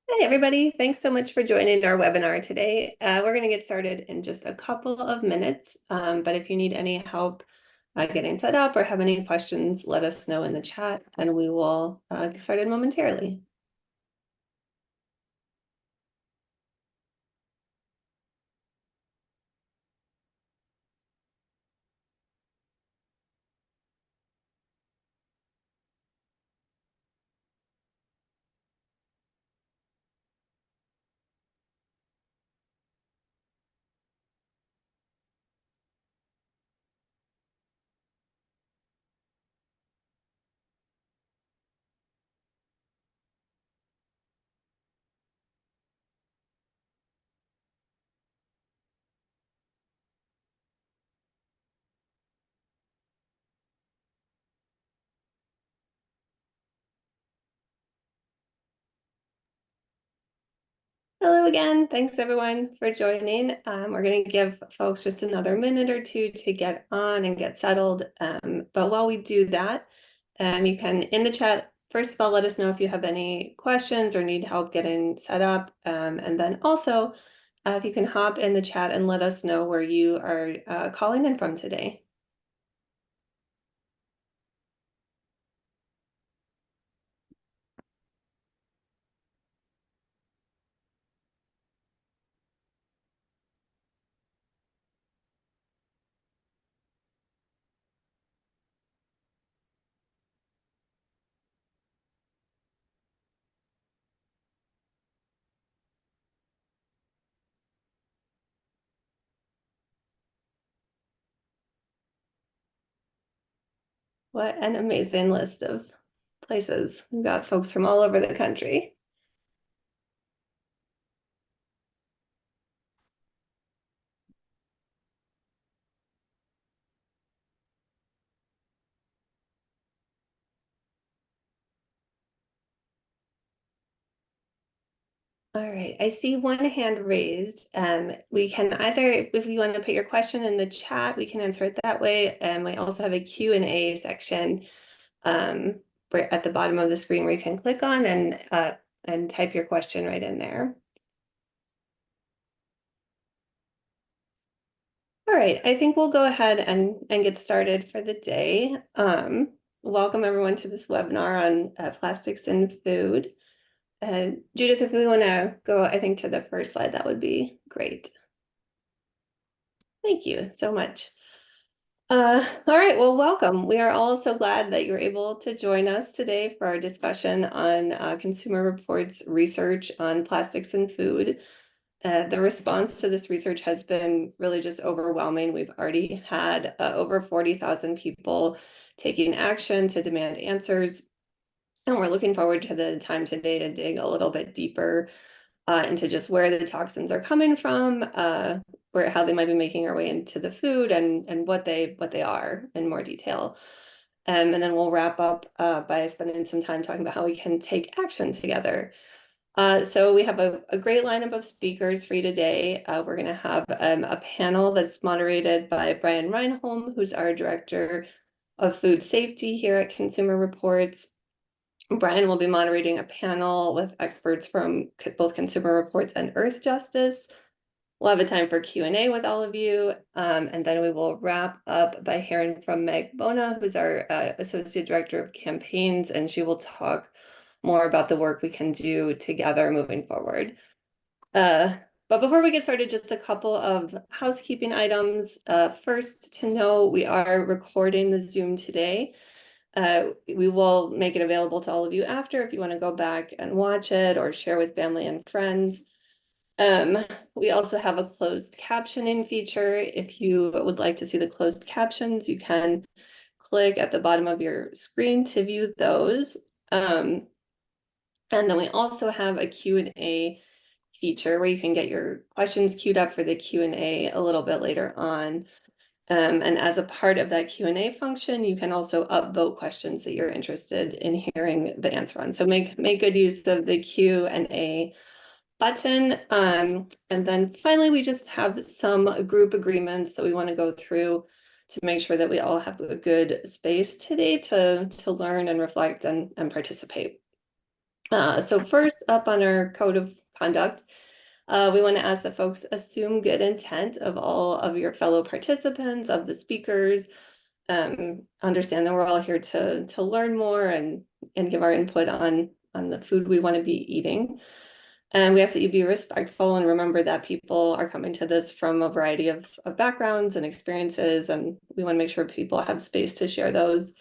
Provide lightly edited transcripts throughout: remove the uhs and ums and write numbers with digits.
Hi, everybody. Thanks so much for joining our webinar today. We're going to get started in just a couple of minutes, but if you need any help getting set up or have any questions, let us know in the chat and we will get started momentarily. Hello again. Thanks everyone for joining. We're going to give folks just another minute or two to get on and get settled. But while we do that, you can, in the chat, first of all, let us know if you have any questions or need help getting set up. And then also, if you can hop in the chat and let us know where you are calling in from today. What an amazing list of places. We've got folks from all over the country. All right, I see one hand raised. We can either, if you want to put your question in the chat, we can answer it that way. And we also have a Q&A section where at the bottom of the screen where you can click on and type your question right in there. All right, I think we'll go ahead and get started for the day. Welcome everyone to this webinar on plastics in food. Judith, if we want to go, I think, to the first slide, that would be great. Thank you so much. All right, well, welcome. We are all so glad that you're able to join us today for our discussion on Consumer Reports research on plastics in food. The response to this research has been really just overwhelming. We've already had over 40,000 people taking action to demand answers, and we're looking forward to the time today to dig a little bit deeper into just where the toxins are coming from, how they might be making their way into the food, and what they are in more detail. And then we'll wrap up by spending some time talking about how we can take action together. So we have a great lineup of speakers for you today. We're going to have a panel that's moderated by Brian Reinholm, who's our Director of Food Safety here at Consumer Reports. Brian will be moderating a panel with experts from both Consumer Reports and Earthjustice. We'll have a time for Q&A with all of you, and then we will wrap up by hearing from Meg Bona, who's our Associate Director of Campaigns, and she will talk more about the work we can do together moving forward. But before we get started, just a couple of housekeeping items. First, to know we are recording the Zoom today. We will make it available to all of you after if you want to go back and watch it or share with family and friends. We also have a closed captioning feature. If you would like to see the closed captions, you can click at the bottom of your screen to view those. And then we also have a Q&A feature where you can get your questions queued up for the Q&A a little bit later on. And as a part of that Q&A function, you can also upvote questions that you're interested in hearing the answer on. So make good use of the Q&A button. And then finally, we just have some group agreements that we want to go through to make sure that we all have a good space today to learn and reflect and participate. So first up on our code of conduct, we want to ask that folks assume good intent of all of your fellow participants, of the speakers, understand that we're all here to learn more and give our input on the food we want to be eating. And we ask that you be respectful and remember that people are coming to this from a variety of backgrounds and experiences, and we want to make sure people have space to share those.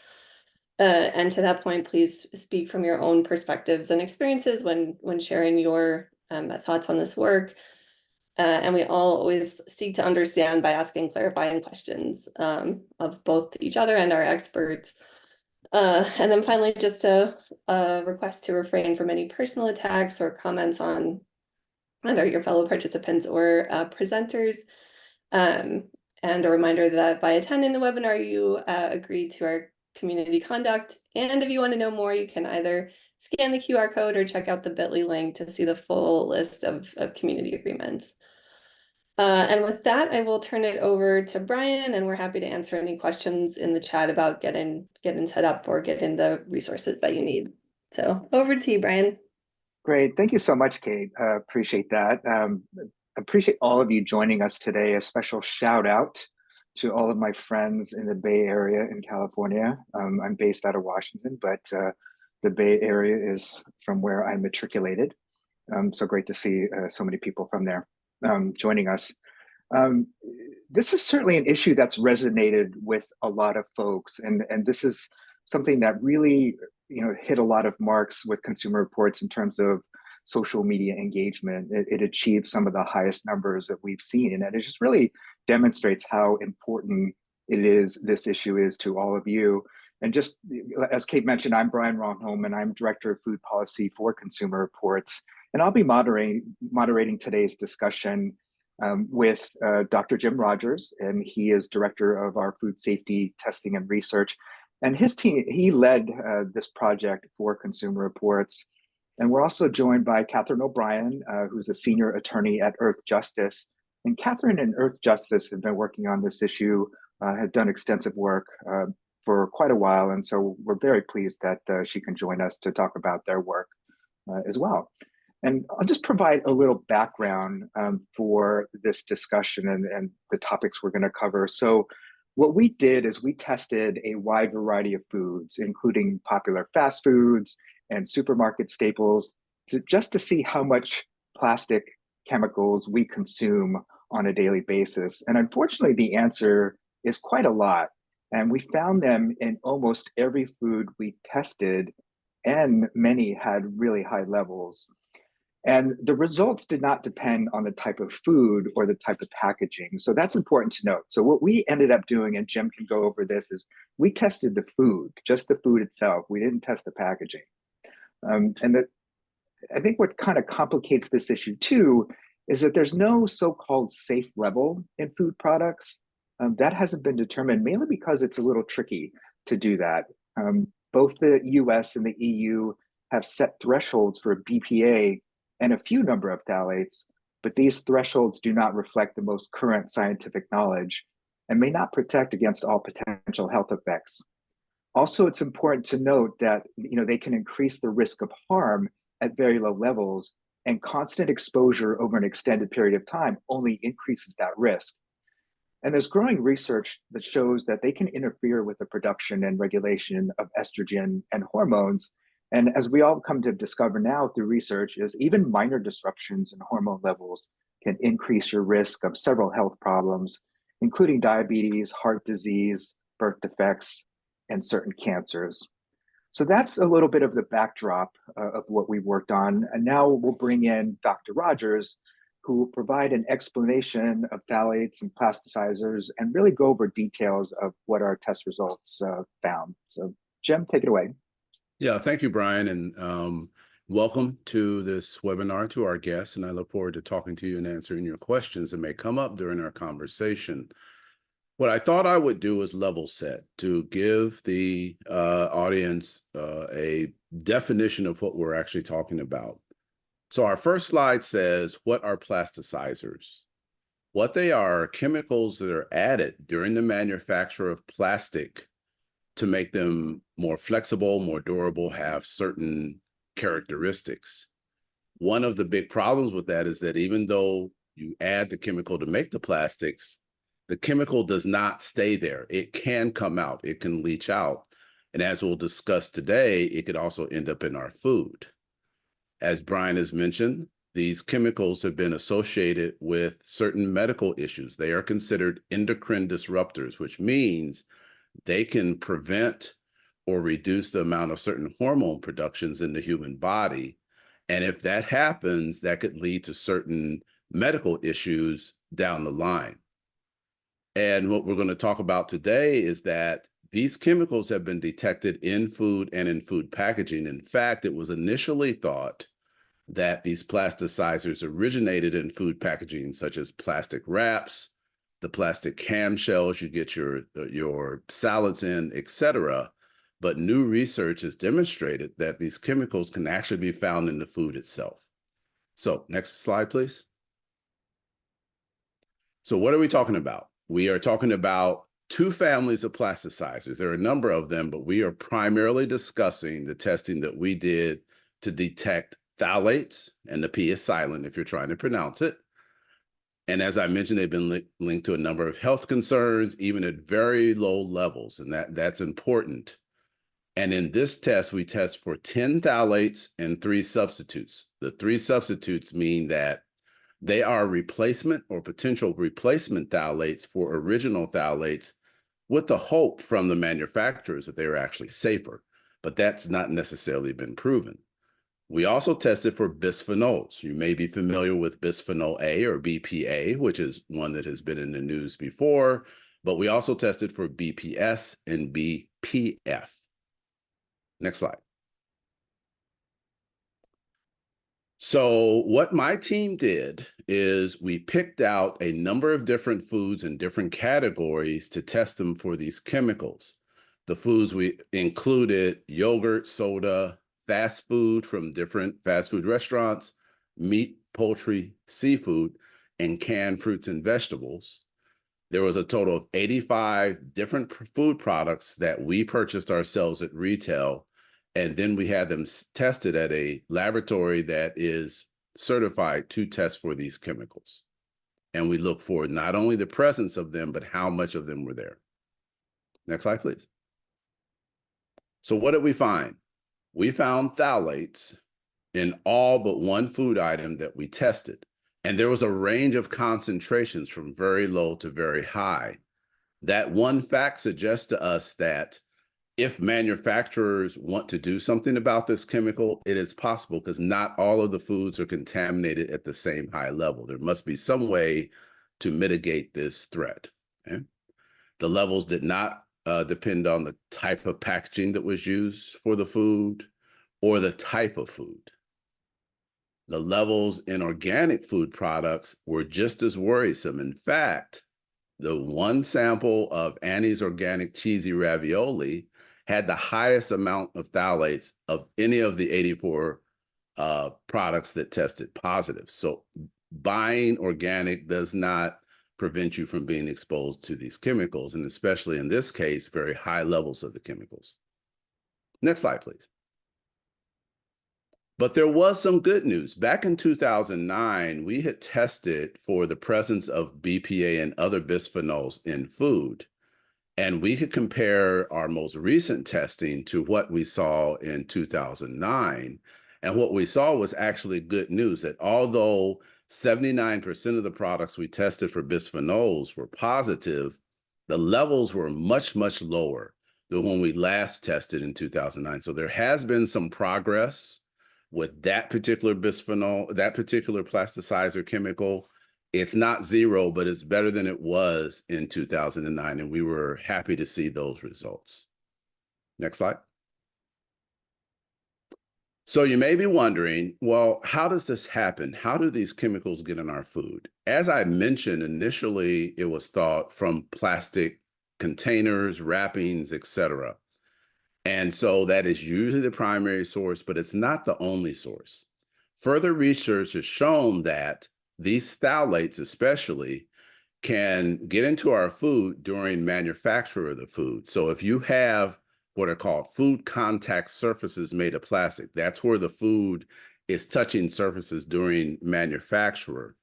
And to that point, please speak from your own perspectives and experiences when sharing your thoughts on this work. And we all always seek to understand by asking clarifying questions of both each other and our experts. And then finally, just a request to refrain from any personal attacks or comments on either your fellow participants or presenters. Um, and a reminder that by attending the webinar, you agree to our community conduct. And if you want to know more, you can either scan the QR code or check out the bit.ly link to see the full list of community agreements. And with that, I will turn it over to Brian, and we're happy to answer any questions in the chat about getting set up or getting the resources that you need. So over to you, Brian. Great. Thank you so much, Kate. Appreciate that. Appreciate all of you joining us today. A special shout out to all of my friends in the Bay Area in California. I'm based out of Washington, but the Bay Area is from where I matriculated. So great to see so many people from there joining us. This is certainly an issue that's resonated with a lot of folks, and this is something that really hit a lot of marks with Consumer Reports in terms of social media engagement. It achieved some of the highest numbers that we've seen, and it just really demonstrates how important this issue is to all of you. And just as Kate mentioned, I'm Brian Ronholm, and I'm Director of Food Policy for Consumer Reports. And I'll be moderating today's discussion with Dr. Jim Rogers, and he is Director of our Food Safety Testing and Research. And his team, he led this project for Consumer Reports. And we're also joined by Catherine O'Brien, who's a senior attorney at Earthjustice. And Catherine and Earthjustice have been working on this issue, have done extensive work for quite a while. And so we're very pleased that she can join us to talk about their work as well. And I'll just provide a little background for this discussion and the topics we're going to cover. So what we did is we tested a wide variety of foods, including popular fast foods and supermarket staples, just to see how much plastic chemicals we consume on a daily basis. And unfortunately, the answer is quite a lot. And we found them in almost every food we tested, and many had really high levels. And the results did not depend on the type of food or the type of packaging. So that's important to note. So what we ended up doing, and Jim can go over this, is we tested the food, just the food itself. We didn't test the packaging. I think what kind of complicates this issue too is that there's no so-called safe level in food products. That hasn't been determined, mainly because it's a little tricky to do that. Both the US and the EU have set thresholds for BPA and a few number of phthalates, but these thresholds do not reflect the most current scientific knowledge and may not protect against all potential health effects. Also, it's important to note that they can increase the risk of harm at very low levels, and constant exposure over an extended period of time only increases that risk. And there's growing research that shows that they can interfere with the production and regulation of estrogen and hormones. And as we all come to discover now through research, is even minor disruptions in hormone levels can increase your risk of several health problems, including diabetes, heart disease, birth defects, and certain cancers. So that's a little bit of the backdrop of what we've worked on. And now we'll bring in Dr. Rogers, who will provide an explanation of phthalates and plasticizers and really go over details of what our test results found. So Jim, take it away. Yeah, thank you, Brian, and welcome to this webinar to our guests, and I look forward to talking to you and answering your questions that may come up during our conversation. What I thought I would do is level set to give the audience a definition of what we're actually talking about. So our first slide says, what are plasticizers? What they are chemicals that are added during the manufacture of plastic to make them more flexible, more durable, have certain characteristics. One of the big problems with that is that even though you add the chemical to make the plastics, the chemical does not stay there. It can come out, it can leach out. And as we'll discuss today, it could also end up in our food. As Brian has mentioned, these chemicals have been associated with certain medical issues. They are considered endocrine disruptors, which means they can prevent or reduce the amount of certain hormone productions in the human body. And if that happens, that could lead to certain medical issues down the line. And what we're going to talk about today is that these chemicals have been detected in food and in food packaging. In fact, it was initially thought that these plasticizers originated in food packaging, such as plastic wraps, the plastic clamshells you get your salads in, etc. But new research has demonstrated that these chemicals can actually be found in the food itself. So next slide, please. So what are we talking about? We are talking about two families of plasticizers. There are a number of them, but we are primarily discussing the testing that we did to detect phthalates, and the P is silent if you're trying to pronounce it. And as I mentioned, they've been linked to a number of health concerns, even at very low levels, and that's important. And in this test, we test for 10 phthalates and 3 substitutes. The 3 substitutes mean that they are replacement or potential replacement phthalates for original phthalates, with the hope from the manufacturers that they are actually safer, but that's not necessarily been proven. We also tested for bisphenols. You may be familiar with bisphenol A or BPA, which is one that has been in the news before, but we also tested for BPS and BPF. Next slide. So what my team did is we picked out a number of different foods in different categories to test them for these chemicals. The foods we included yogurt, soda, fast food from different fast food restaurants, meat, poultry, seafood, and canned fruits and vegetables. There was a total of 85 different food products that we purchased ourselves at retail. And then we had them tested at a laboratory that is certified to test for these chemicals. And we look for not only the presence of them, but how much of them were there. Next slide, please. So what did we find? We found phthalates in all but one food item that we tested. And there was a range of concentrations from very low to very high. That one fact suggests to us that if manufacturers want to do something about this chemical, it is possible, because not all of the foods are contaminated at the same high level. There must be some way to mitigate this threat. Okay? The levels did not depend on the type of packaging that was used for the food or the type of food. The levels in organic food products were just as worrisome. In fact, the one sample of Annie's organic cheesy ravioli had the highest amount of phthalates of any of the 84 products that tested positive. So buying organic does not prevent you from being exposed to these chemicals, and especially in this case, very high levels of the chemicals. Next slide, please. But there was some good news. Back in 2009, we had tested for the presence of BPA and other bisphenols in food. And we could compare our most recent testing to what we saw in 2009. And what we saw was actually good news, that although 79% of the products we tested for bisphenols were positive, the levels were much, much lower than when we last tested in 2009. So there has been some progress with that particular bisphenol, that particular plasticizer chemical. It's not zero, but it's better than it was in 2009, and we were happy to see those results. Next slide. So you may be wondering, well, how does this happen? How do these chemicals get in our food? As I mentioned, initially, it was thought from plastic containers, wrappings, etc. And so that is usually the primary source, but it's not the only source. Further research has shown that these phthalates especially can get into our food during manufacture of the food. So if you have what are called food contact surfaces made of plastic. That's where the food is touching surfaces during manufacture.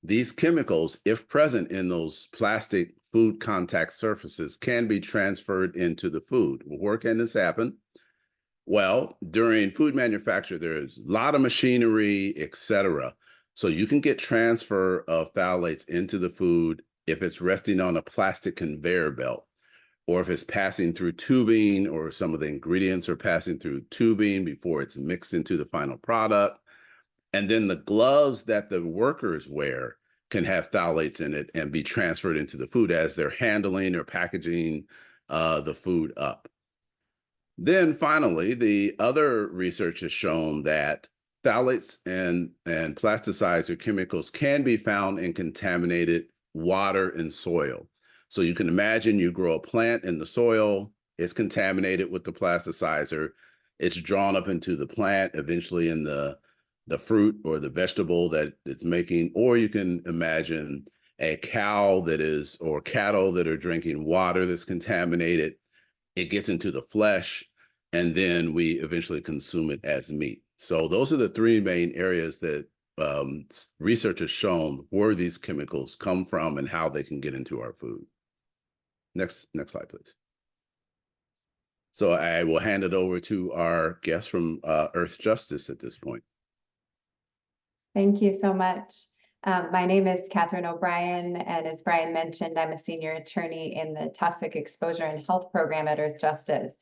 These chemicals, if present in those plastic food contact surfaces, can be transferred into the food. Where can this happen? Well, during food manufacture, there's a lot of machinery, etc. So you can get transfer of phthalates into the food if it's resting on a plastic conveyor belt, or if it's passing through tubing, or some of the ingredients are passing through tubing before it's mixed into the final product. And then the gloves that the workers wear can have phthalates in it and be transferred into the food as they're handling or packaging the food up. Then finally, the other research has shown that phthalates and plasticizer chemicals can be found in contaminated water and soil. So you can imagine you grow a plant in the soil, it's contaminated with the plasticizer, it's drawn up into the plant, eventually in the fruit or the vegetable that it's making. Or you can imagine a cow that is, or cattle that are drinking water that's contaminated. It gets into the flesh, and then we eventually consume it as meat. So those are the three main areas that research has shown where these chemicals come from and how they can get into our food. Next slide, please. So I will hand it over to our guest from Earthjustice at this point. Thank you so much. My name is Catherine O'Brien, and as Brian mentioned, I'm a senior attorney in the Toxic Exposure and Health Program at Earthjustice.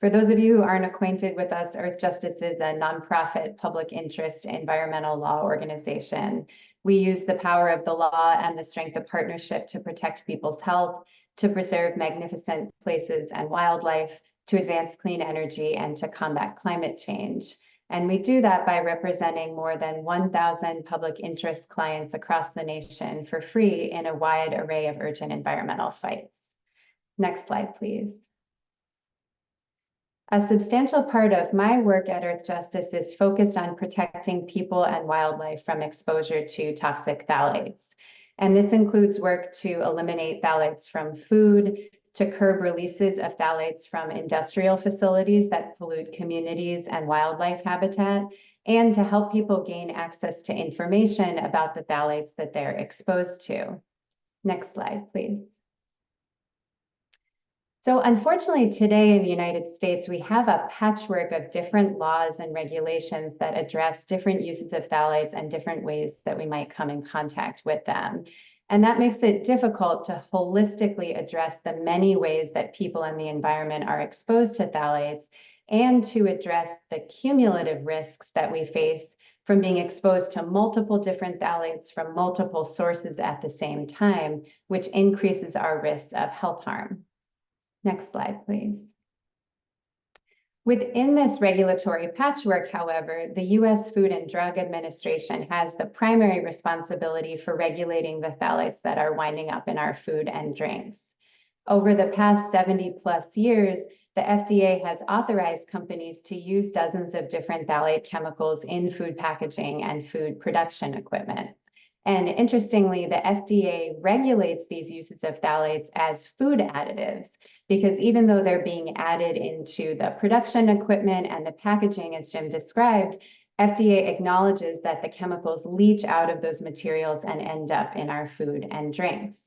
For those of you who aren't acquainted with us, Earthjustice is a nonprofit public interest environmental law organization. We use the power of the law and the strength of partnership to protect people's health, to preserve magnificent places and wildlife, to advance clean energy, and to combat climate change. And we do that by representing more than 1,000 public interest clients across the nation for free in a wide array of urgent environmental fights. Next slide, please. A substantial part of my work at Earthjustice is focused on protecting people and wildlife from exposure to toxic phthalates. And this includes work to eliminate phthalates from food, to curb releases of phthalates from industrial facilities that pollute communities and wildlife habitat, and to help people gain access to information about the phthalates that they're exposed to. Next slide, please. So unfortunately, today in the United States, we have a patchwork of different laws and regulations that address different uses of phthalates and different ways that we might come in contact with them. And that makes it difficult to holistically address the many ways that people in the environment are exposed to phthalates, and to address the cumulative risks that we face from being exposed to multiple different phthalates from multiple sources at the same time, which increases our risks of health harm. Next slide, please. Within this regulatory patchwork, however, the U.S. Food and Drug Administration has the primary responsibility for regulating the phthalates that are winding up in our food and drinks. Over the past 70+ years, the FDA has authorized companies to use dozens of different phthalate chemicals in food packaging and food production equipment. And interestingly, the FDA regulates these uses of phthalates as food additives, because even though they're being added into the production equipment and the packaging, as Jim described, FDA acknowledges that the chemicals leach out of those materials and end up in our food and drinks.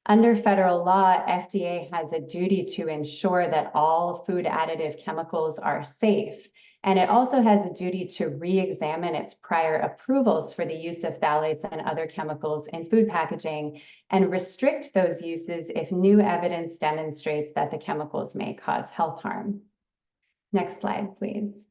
Under federal law, FDA has a duty to ensure that all food additive chemicals are safe. And it also has a duty to re-examine its prior approvals for the use of phthalates and other chemicals in food packaging, and restrict those uses if new evidence demonstrates that the chemicals may cause health harm. Next slide, please.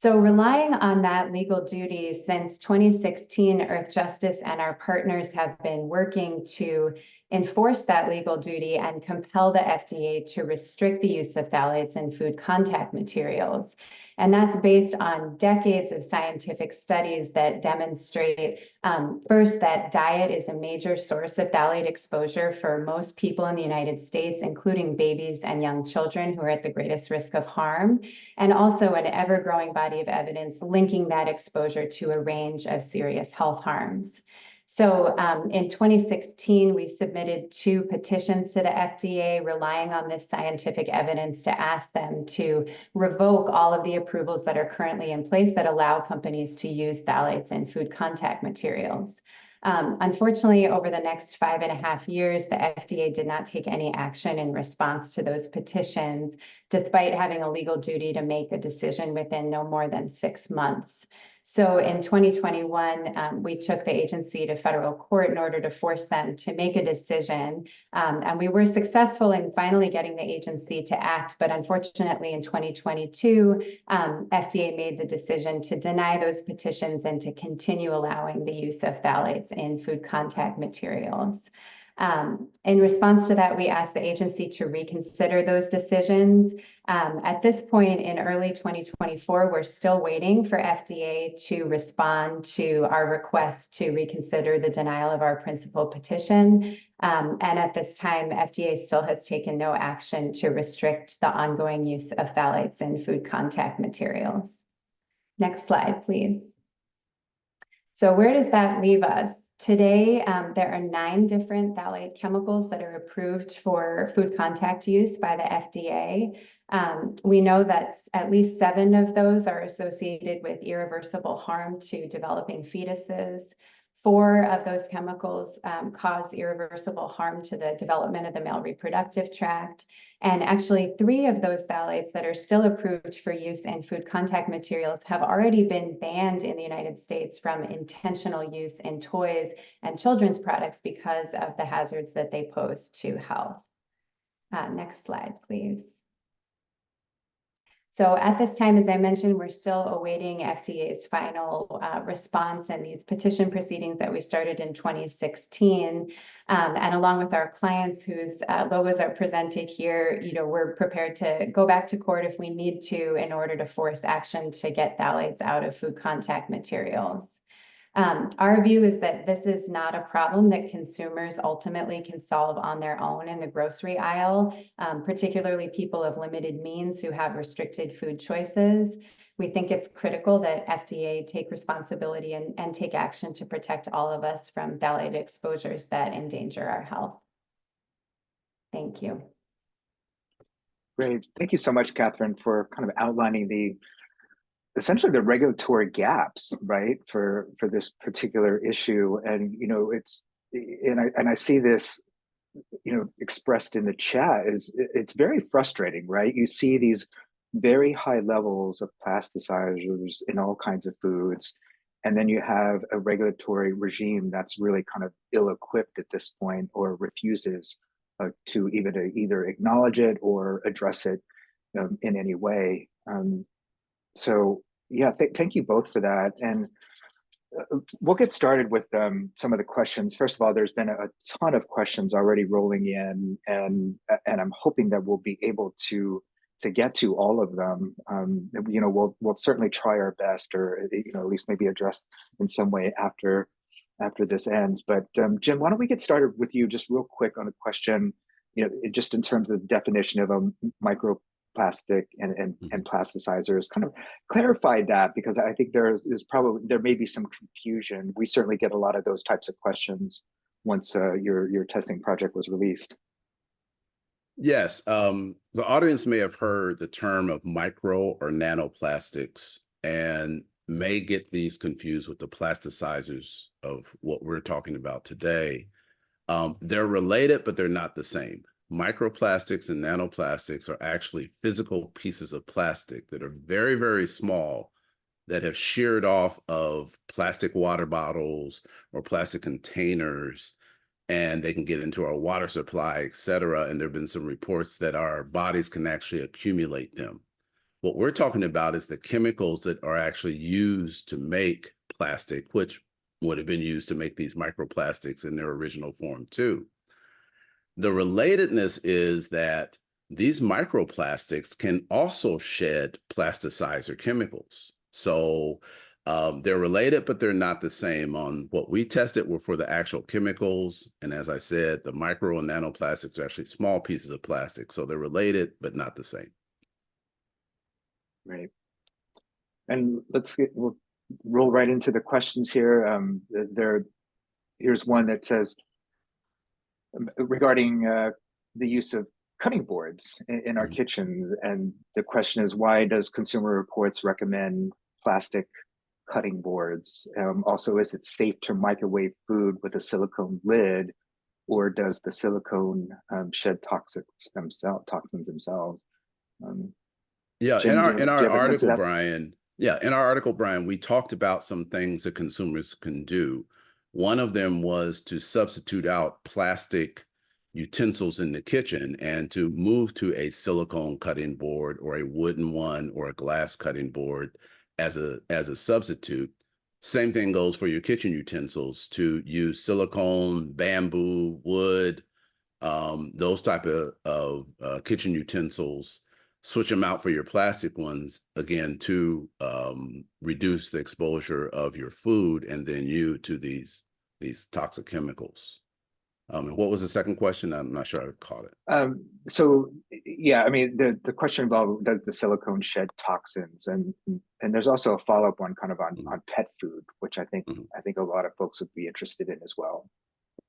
So relying on that legal duty, since 2016, Earthjustice and our partners have been working to enforce that legal duty and compel the FDA to restrict the use of phthalates in food contact materials. And that's based on decades of scientific studies that demonstrate, first, that diet is a major source of phthalate exposure for most people in the United States, including babies and young children who are at the greatest risk of harm, and also an ever-growing body of evidence linking that exposure to a range of serious health harms. So in 2016, we submitted 2 petitions to the FDA relying on this scientific evidence to ask them to revoke all of the approvals that are currently in place that allow companies to use phthalates in food contact materials. Unfortunately, over the next 5.5 years, the FDA did not take any action in response to those petitions, despite having a legal duty to make a decision within no more than 6 months. So in 2021, we took the agency to federal court in order to force them to make a decision. And we were successful in finally getting the agency to act. But unfortunately, in 2022, FDA made the decision to deny those petitions and to continue allowing the use of phthalates in food contact materials. In response to that, we asked the agency to reconsider those decisions. At this point in early 2024, we're still waiting for FDA to respond to our request to reconsider the denial of our principal petition. And at this time, FDA still has taken no action to restrict the ongoing use of phthalates in food contact materials. Next slide, please. So where does that leave us? Today, there are 9 different phthalate chemicals that are approved for food contact use by the FDA. We know that at least 7 of those are associated with irreversible harm to developing fetuses. 4 of those chemicals cause irreversible harm to the development of the male reproductive tract. And actually 3 of those phthalates that are still approved for use in food contact materials have already been banned in the United States from intentional use in toys and children's products because of the hazards that they pose to health. Next slide, please. So at this time, as I mentioned, we're still awaiting FDA's final response and these petition proceedings that we started in 2016. And along with our clients whose logos are presented here, we're prepared to go back to court if we need to in order to force action to get phthalates out of food contact materials. Our view is that this is not a problem that consumers ultimately can solve on their own in the grocery aisle, particularly people of limited means who have restricted food choices. We think it's critical that FDA take responsibility and take action to protect all of us from phthalate exposures that endanger our health. Thank you. Great. Thank you so much, Catherine, for kind of outlining essentially the regulatory gaps, right, for this particular issue. And I see this expressed in the chat it's very frustrating, right? You see these very high levels of plasticizers in all kinds of foods, and then you have a regulatory regime that's really kind of ill-equipped at this point, or refuses to either acknowledge it or address it in any way. So yeah, thank you both for that. And we'll get started with some of the questions. First of all, there's been a ton of questions already rolling in, and I'm hoping that we'll be able to get to all of them. We'll certainly try our best, or at least maybe address in some way after this ends. But Jim, why don't we get started with you just real quick on a question, just in terms of the definition of a microplastic and plasticizers. Kind of clarify that, because I think there may be some confusion. We certainly get a lot of those types of questions once your testing project was released. Yes, the audience may have heard the term of micro or nanoplastics and may get these confused with the plasticizers of what we're talking about today. They're related, but they're not the same. Microplastics and nanoplastics are actually physical pieces of plastic that are very, very small, that have sheared off of plastic water bottles or plastic containers, and they can get into our water supply, et cetera. And there have been some reports that our bodies can actually accumulate them. What we're talking about is the chemicals that are actually used to make plastic, which would have been used to make these microplastics in their original form too. The relatedness is that these microplastics can also shed plasticizer chemicals. So they're related, but they're not the same. On what we tested were for the actual chemicals. And as I said, the micro and nanoplastics are actually small pieces of plastic. So they're related, but not the same. Right. And we'll roll right into the questions here. here's one that says regarding the use of cutting boards in our kitchens, and the question is, why does Consumer Reports recommend plastic cutting boards? Also, is it safe to microwave food with a silicone lid, or does the silicone shed toxins themselves? Yeah, Jim, do in you our have a sense of article, that? Brian, yeah, in our article, Brian, we talked about some things that consumers can do. One of them was to substitute out plastic utensils in the kitchen and to move to a silicone cutting board or a wooden one or a glass cutting board as a substitute. Same thing goes for your kitchen utensils, to use silicone, bamboo, wood, those type of kitchen utensils. Switch them out for your plastic ones, again, to reduce the exposure of your food and then you to these toxic chemicals. And what was the second question? I'm not sure I caught it. So yeah, I mean, the question involved, does the silicone shed toxins, and there's also a follow-up one kind of on pet food, which I think a lot of folks would be interested in as well.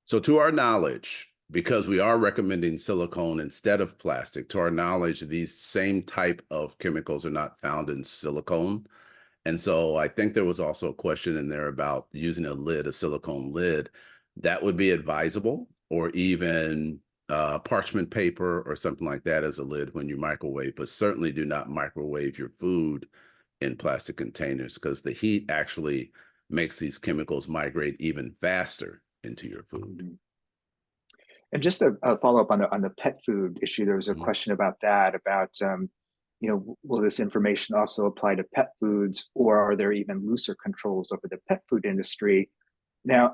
So to our knowledge, because we are recommending silicone instead of plastic, to our knowledge, these same type of chemicals are not found in silicone. And so I think there was also a question in there about using a lid, a silicone lid. That would be advisable, or even parchment paper or something like that as a lid when you microwave, but certainly do not microwave your food in plastic containers, because the heat actually makes these chemicals migrate even faster into your food. And just a follow up on the pet food issue, there was a question about that, about will this information also apply to pet foods, or are there even looser controls over the pet food industry? Now,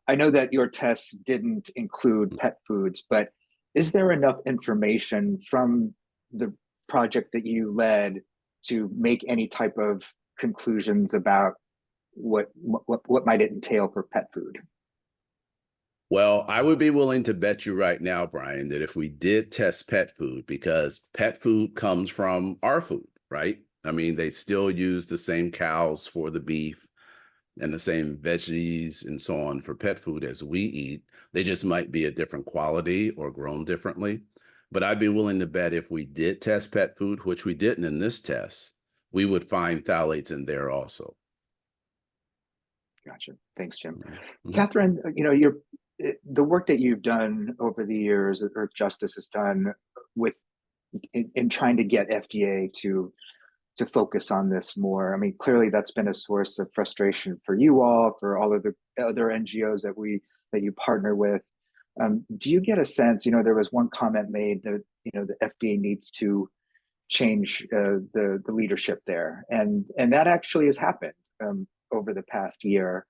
I know that your tests didn't include pet foods, but is there enough information from the project that you led to make any type of conclusions about what might it entail for pet food? Well, I would be willing to bet you right now, Brian, that if we did test pet food, because pet food comes from our food, right? I mean, they still use the same cows for the beef and the same veggies and so on for pet food as we eat. They just might be a different quality or grown differently. But I'd be willing to bet if we did test pet food, which we didn't in this test, we would find phthalates in there also. Gotcha. Thanks, Jim. Catherine, the work that you've done over the years, Earthjustice has done in trying to get FDA to focus on this more. I mean, clearly that's been a source of frustration for you all, for all of the other NGOs that you partner with. Do you get a sense? There was one comment made that the FDA needs to change the leadership there, and that actually has happened over the past year.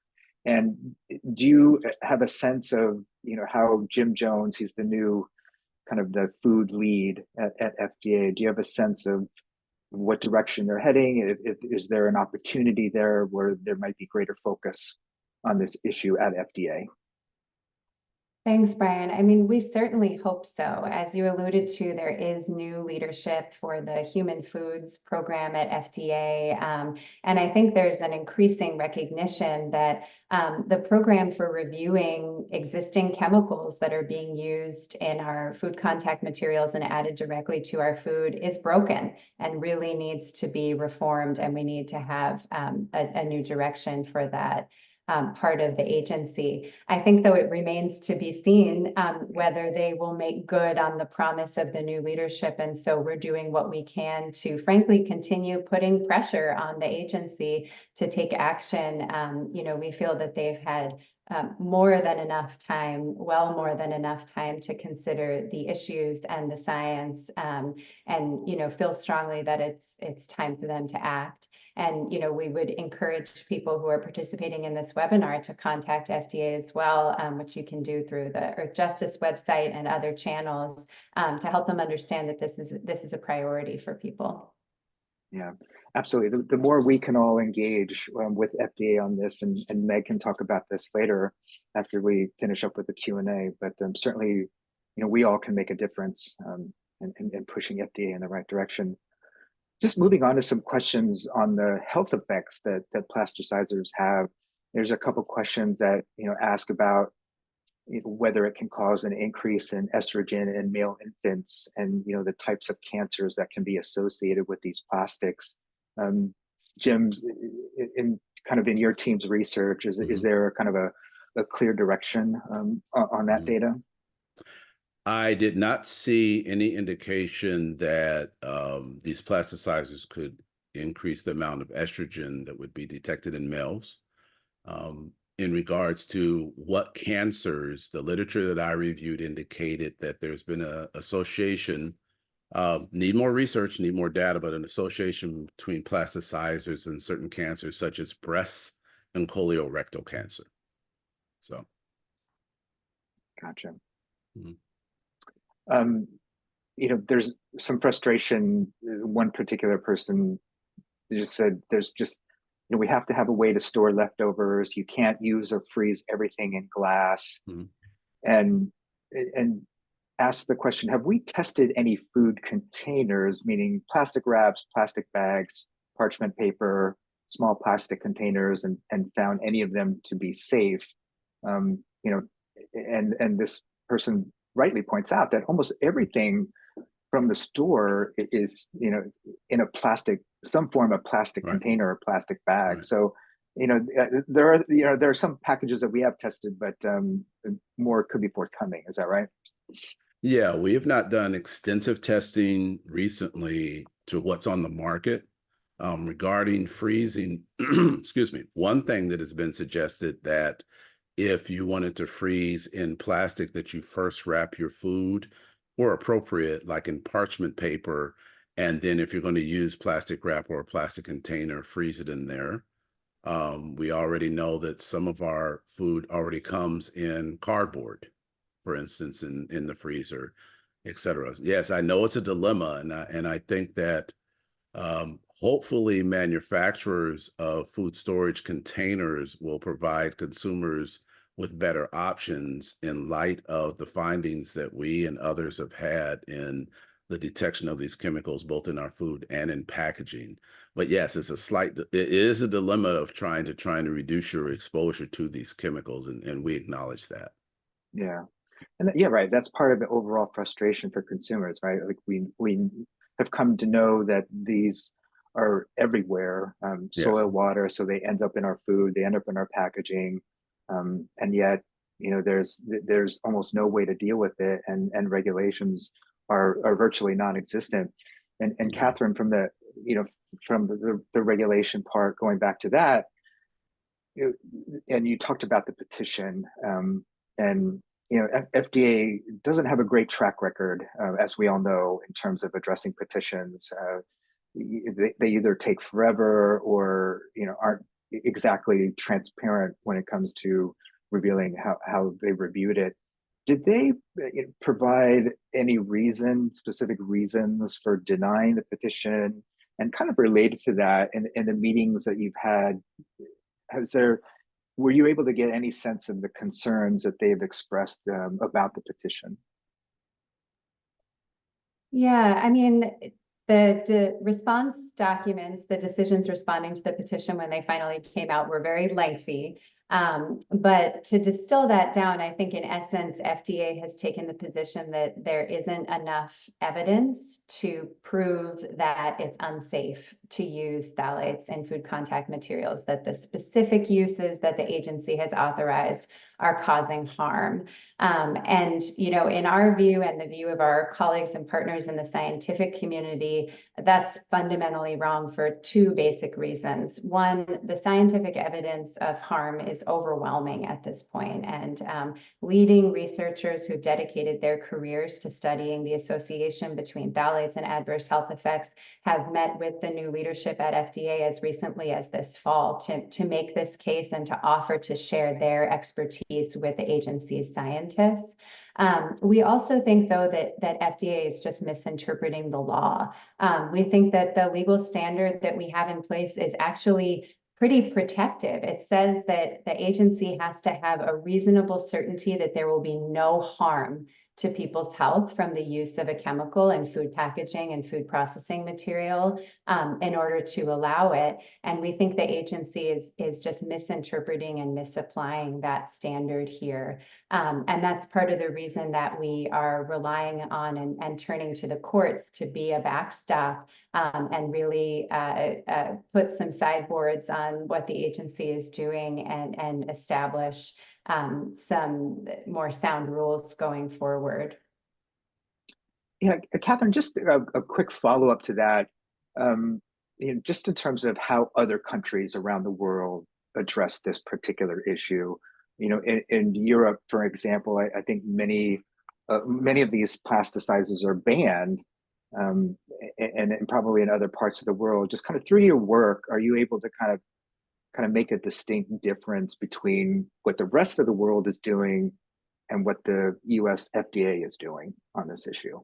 And do you have a sense of how Jim Jones, he's the new kind of the food lead at FDA, do you have a sense of what direction they're heading? Is there an opportunity there where there might be greater focus on this issue at FDA? Thanks, Brian. I mean, we certainly hope so. As you alluded to, there is new leadership for the human foods program at FDA. And I think there's an increasing recognition that the program for reviewing existing chemicals that are being used in our food contact materials and added directly to our food is broken and really needs to be reformed. And we need to have a new direction for that. Part of the agency. I think, though, it remains to be seen whether they will make good on the promise of the new leadership. And so we're doing what we can to, frankly, continue putting pressure on the agency to take action. We feel that they've had more than enough time, well more than enough time to consider the issues and the science, and feel strongly that it's time for them to act. And we would encourage people who are participating in this webinar to contact FDA as well, which you can do through the Earthjustice website and other channels, to help them understand that this is a priority for people. Yeah, absolutely. The more we can all engage with FDA on this, and Meg can talk about this later after we finish up with the Q&A, but certainly, we all can make a difference in pushing FDA in the right direction. Just moving on to some questions on the health effects that plasticizers have. there's a couple questions that ask about whether it can cause an increase in estrogen in male infants, and the types of cancers that can be associated with these plastics. Jim, in your team's research, is there kind of a clear direction on that data? I did not see any indication that these plasticizers could increase the amount of estrogen that would be detected in males. In regards to what cancers, the literature that I reviewed indicated that there's been an association, need more research, need more data, but an association between plasticizers and certain cancers such as breast and colorectal cancer. So. Gotcha. Mhm. There's some frustration. One particular person just said there's just, we have to have a way to store leftovers. You can't use or freeze everything in glass. Mhm. And ask the question, have we tested any food containers, meaning plastic wraps, plastic bags, parchment paper, small plastic containers, and found any of them to be safe? And this person rightly points out that almost everything from the store is in a plastic, some form of plastic Right. container or plastic bag. Right. So there are some packages that we have tested, but more could be forthcoming. Is that right? Yeah, we have not done extensive testing recently to what's on the market regarding freezing. Excuse me. One thing that has been suggested, that if you wanted to freeze in plastic, that you first wrap your food, or appropriate, like in parchment paper, and then if you're going to use plastic wrap or a plastic container, freeze it in there. We already know that some of our food already comes in cardboard, for instance, in the freezer, et cetera. Yes, I know it's a dilemma, and I think that hopefully manufacturers of food storage containers will provide consumers with better options in light of the findings that we and others have had in the detection of these chemicals, both in our food and in packaging. But yes, it is a dilemma of trying to reduce your exposure to these chemicals, and we acknowledge that. Yeah. And yeah, right. That's part of the overall frustration for consumers, right? Like we have come to know that these are everywhere, soil, Yes. water, so they end up in our food, they end up in our packaging, and yet there's almost no way to deal with it, and regulations are virtually non-existent. And Yeah. Catherine, from the from the regulation part, going back to that, and you talked about the petition, and FDA doesn't have a great track record, as we all know, in terms of addressing petitions. They either take forever, or aren't exactly transparent when it comes to revealing how they reviewed it. Did they provide any specific reasons for denying the petition? And kind of related to that, in the meetings that you've had, were you able to get any sense of the concerns that they've expressed about the petition? Yeah, I mean, the response documents, the decisions responding to the petition when they finally came out, were very lengthy. But to distill that down, I think in essence, FDA has taken the position that there isn't enough evidence to prove that it's unsafe to use phthalates in food contact materials, that the specific uses that the agency has authorized are causing harm. And, in our view and the view of our colleagues and partners in the scientific community, that's fundamentally wrong for two basic reasons. One, the scientific evidence of harm is overwhelming at this point, and leading researchers who dedicated their careers to studying the association between phthalates and adverse health effects have met with the new leadership at FDA as recently as this fall to make this case and to offer to share their expertise with the agency's scientists. We also think, though, that FDA is just misinterpreting the law. We think that the legal standard that we have in place is actually pretty protective. It says that the agency has to have a reasonable certainty that there will be no harm to people's health from the use of a chemical in food packaging and food processing material in order to allow it. And we think the agency is just misinterpreting and misapplying that standard here. And that's part of the reason that we are relying on and turning to the courts to be a backstop and really put some sideboards on what the agency is doing and establish some more sound rules going forward. Yeah, Catherine, just a quick follow-up to that. Just in terms of how other countries around the world address this particular issue. In Europe, for example, I think many of these plasticizers are banned, and probably in other parts of the world. Just kind of through your work, are you able to kind of make a distinct difference between what the rest of the world is doing and what the US FDA is doing on this issue?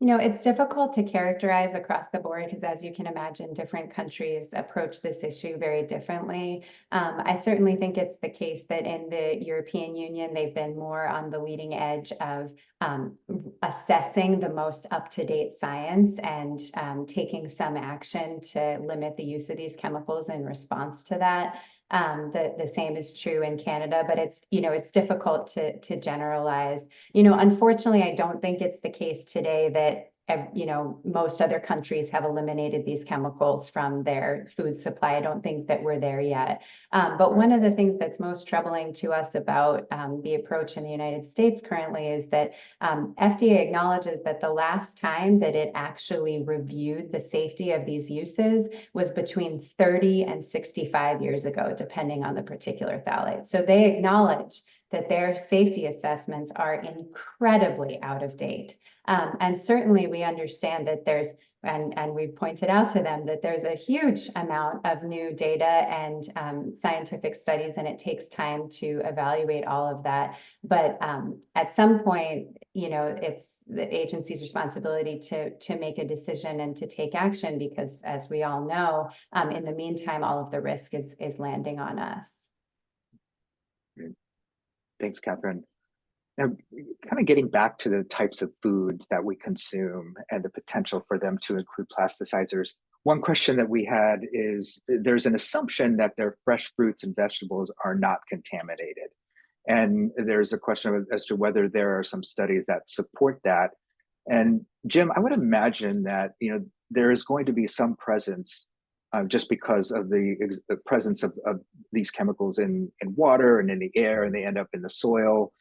It's difficult to characterize across the board because, as you can imagine, different countries approach this issue very differently. I certainly think it's the case that in the European Union, they've been more on the leading edge of assessing the most up-to-date science and taking some action to limit the use of these chemicals in response to that. The same is true in Canada, but it's difficult to generalize. Unfortunately, I don't think it's the case today that most other countries have eliminated these chemicals from their food supply. I don't think that we're there yet. But one of the things that's most troubling to us about the approach in the United States currently is that FDA acknowledges that the last time that it actually reviewed the safety of these uses was between 30 and 65 years ago, depending on the particular phthalate. So they acknowledge that their safety assessments are incredibly out of date. And certainly we understand that and we've pointed out to them that there's a huge amount of new data and scientific studies, and it takes time to evaluate all of that. But at some point, it's the agency's responsibility to make a decision and to take action, because as we all know, in the meantime, all of the risk is landing on us. Thanks, Catherine. Now, kind of getting back to the types of foods that we consume and the potential for them to include plasticizers, one question that we had is there's an assumption that their fresh fruits and vegetables are not contaminated. And there's a question as to whether there are some studies that support that. And Jim, I would imagine that there is going to be some presence just because of the presence of these chemicals in water and in the air, and they end up in the soil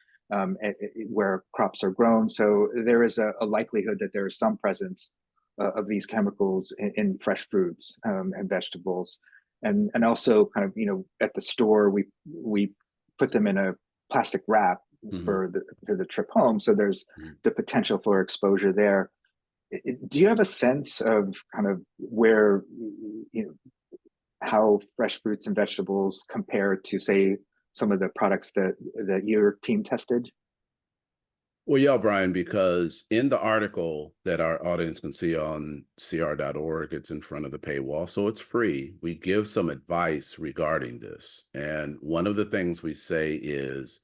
where crops are grown. So there is a likelihood that there is some presence of these chemicals in fresh fruits and vegetables. And also kind of, at the store, we put them in a plastic wrap for the trip home. So there's the potential for exposure there. Do you have a sense of kind of where, how fresh fruits and vegetables compare to, say, some of the products that your team tested? Well, yeah, Brian, because in the article that our audience can see on cr.org, it's in front of the paywall, so it's free. We give some advice regarding this. And one of the things we say is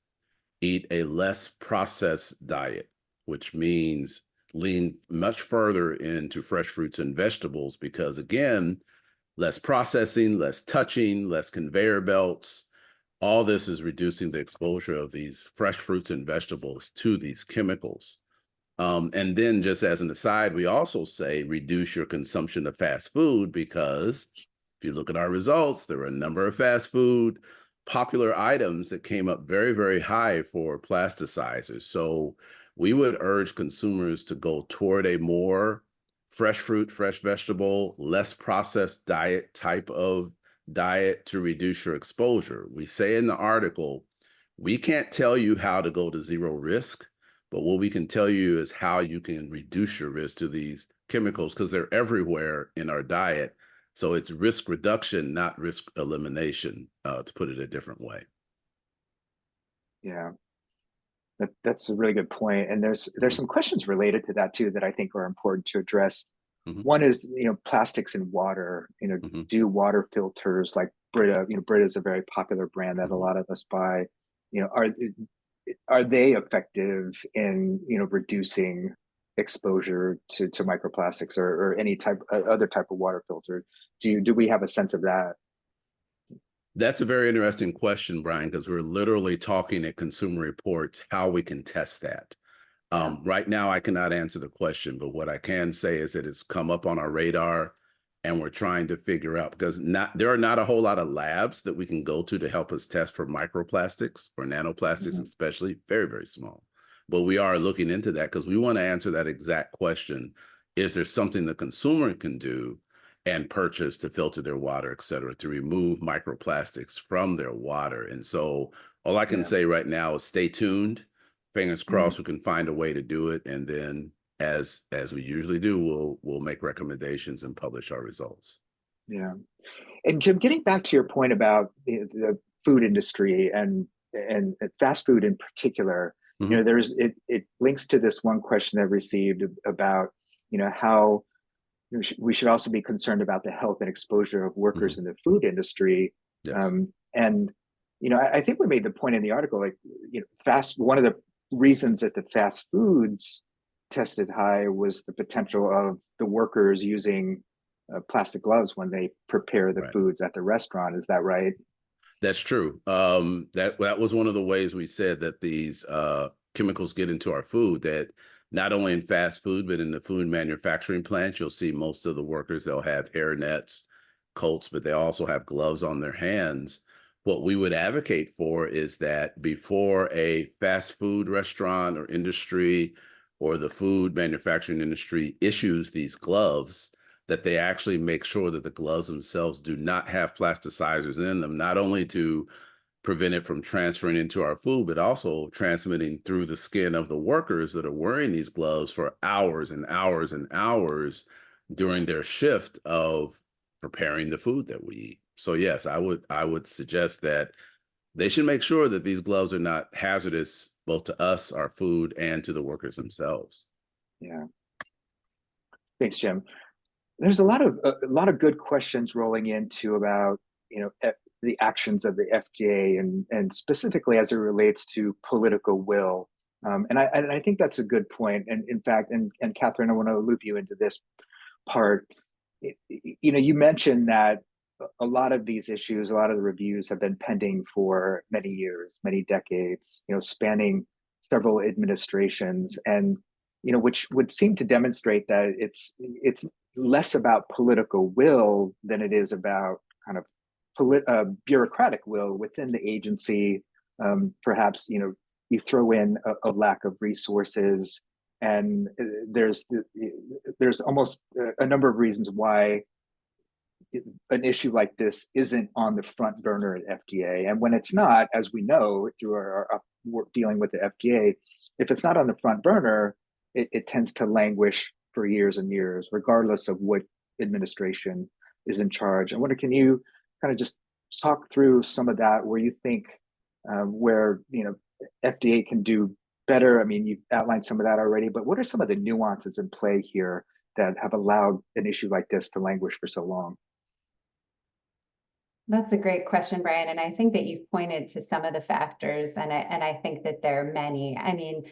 eat a less processed diet, which means lean much further into fresh fruits and vegetables, because again, less processing, less touching, less conveyor belts. All this is reducing the exposure of these fresh fruits and vegetables to these chemicals. And then, just as an aside, we also say reduce your consumption of fast food, because if you look at our results, there are a number of fast food popular items that came up very, very high for plasticizers. So we would urge consumers to go toward a more fresh fruit, fresh vegetable, less processed diet type of diet to reduce your exposure. We say in the article, we can't tell you how to go to zero risk, but what we can tell you is how you can reduce your risk to these chemicals, because they're everywhere in our diet. So it's risk reduction, not risk elimination, to put it a different way. Yeah, that's a really good point. And there's some questions related to that too that I think are important to address. One is, plastics in water. Do water filters like Brita? Brita is a very popular brand that a lot of us buy. are they effective in, reducing exposure to microplastics or any type other type of water filter? Do we have a sense of that? That's a very interesting question, Brian, because we're literally talking at Consumer Reports how we can test that. Right now, I cannot answer the question, but what I can say is that it's come up on our radar, and we're trying to figure out, because there are not a whole lot of labs that we can go to help us test for microplastics or nanoplastics, especially very, very small. But we are looking into that because we want to answer that exact question. Is there something the consumer can do and purchase to filter their water, et cetera, to remove microplastics from their water? And so all I can say right now is stay tuned. Fingers crossed we can find a way to do it. And then as we usually do, we'll make recommendations and publish our results. Yeah. And Jim, getting back to your point about the food industry and fast food in particular, it links to this one question I've received about, how we should also be concerned about the health and exposure of workers in the food industry. Yes. And, I think we made the point in the article, like, one of the reasons that the fast foods tested high was the potential of the workers using plastic gloves when they prepare the foods at the restaurant. Is that right? That's true. That was one of the ways we said that these chemicals get into our food, that not only in fast food, but in the food manufacturing plants, you'll see most of the workers, they'll have hair nets, coats, but they also have gloves on their hands. What we would advocate for is that before a fast food restaurant or industry or the food manufacturing industry issues these gloves, that they actually make sure that the gloves themselves do not have plasticizers in them, not only to prevent it from transferring into our food, but also transmitting through the skin of the workers that are wearing these gloves for hours and hours and hours during their shift of preparing the food that we eat. So yes, I would suggest that they should make sure that these gloves are not hazardous both to us, our food, and to the workers themselves. Yeah. Thanks, Jim. There's a lot of good questions rolling into about, the actions of the FDA and specifically as it relates to political will. And I think that's a good point. And in fact, and Catherine, I want to loop you into this part. You mentioned that a lot of these issues, a lot of the reviews have been pending for many years, many decades, spanning several administrations, and which would seem to demonstrate that it's less about political will than it is about kind of bureaucratic will within the agency. Perhaps you throw in a lack of resources, and there's almost a number of reasons why an issue like this isn't on the front burner at FDA. And when it's not, as we know through our work dealing with the FDA, if it's not on the front burner, it tends to languish for years and years, regardless of what administration is in charge. I wonder, can you kind of just talk through some of that, where you think where FDA can do better? I mean, you've outlined some of that already, but what are some of the nuances in play here that have allowed an issue like this to languish for so long? That's a great question, Brian. And I think that you've pointed to some of the factors, and I think that there are many. I mean,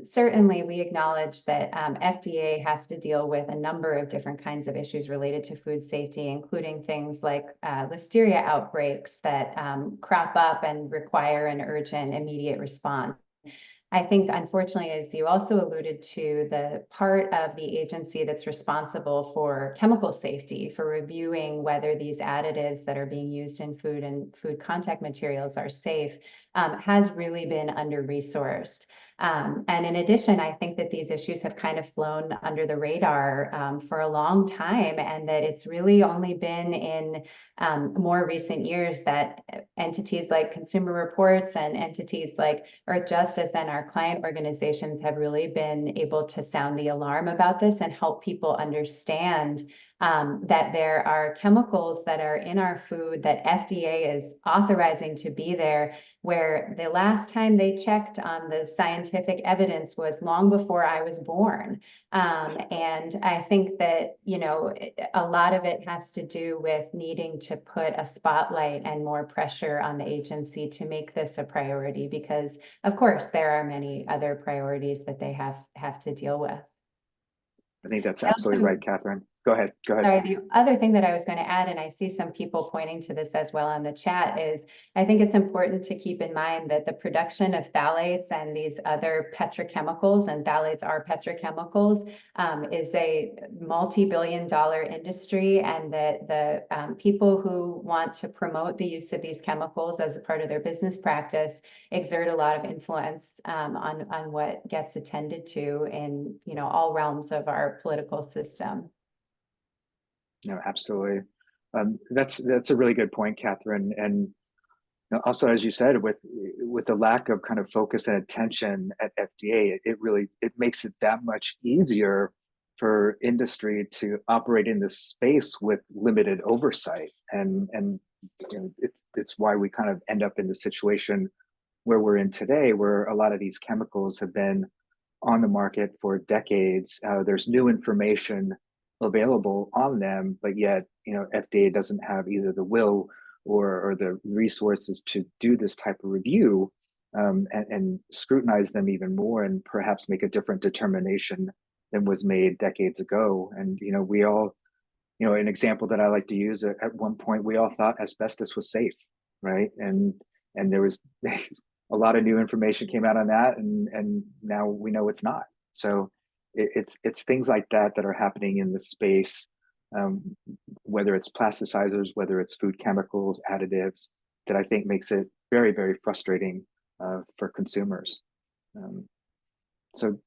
certainly we acknowledge that FDA has to deal with a number of different kinds of issues related to food safety, including things like listeria outbreaks that crop up and require an urgent, immediate response. I think, unfortunately, as you also alluded to, the part of the agency that's responsible for chemical safety, for reviewing whether these additives that are being used in food and food contact materials are safe, has really been under-resourced. And in addition, I think that these issues have kind of flown under the radar for a long time, and that it's really only been in more recent years that entities like Consumer Reports and entities like Earthjustice and our client organizations have really been able to sound the alarm about this and help people understand that there are chemicals that are in our food that FDA is authorizing to be there, where the last time they checked on the scientific evidence was long before I was born. And I think that, you know, a lot of it has to do with needing to put a spotlight and more pressure on the agency to make this a priority, because of course there are many other priorities that they have to deal with. I think that's absolutely right, Catherine. Go ahead. Go ahead. Sorry, the other thing that I was going to add, and I see some people pointing to this as well on the chat, is I think it's important to keep in mind that the production of phthalates and these other petrochemicals, and phthalates are petrochemicals, is a multi-billion-dollar industry, and that the people who want to promote the use of these chemicals as a part of their business practice exert a lot of influence on what gets attended to in, you know, all realms of our political system. No, absolutely. That's a really good point, Catherine. And also, as you said, with the lack of kind of focus and attention at FDA, it makes it that much easier for industry to operate in this space with limited oversight. And you know, it's why we kind of end up in the situation where we're in today, where a lot of these chemicals have been on the market for decades. There's new information available on them, but yet, you know, FDA doesn't have either the will or the resources to do this type of review, and scrutinize them even more, and perhaps make a different determination than was made decades ago. And you know, we all, you know, an example that I like to use, at one point we all thought asbestos was safe, right? And there was a lot of new information came out on that, and now we know it's not. So it's things like that that are happening in the space, whether it's plasticizers, whether it's food chemicals, additives, that I think makes it very, very frustrating for consumers. So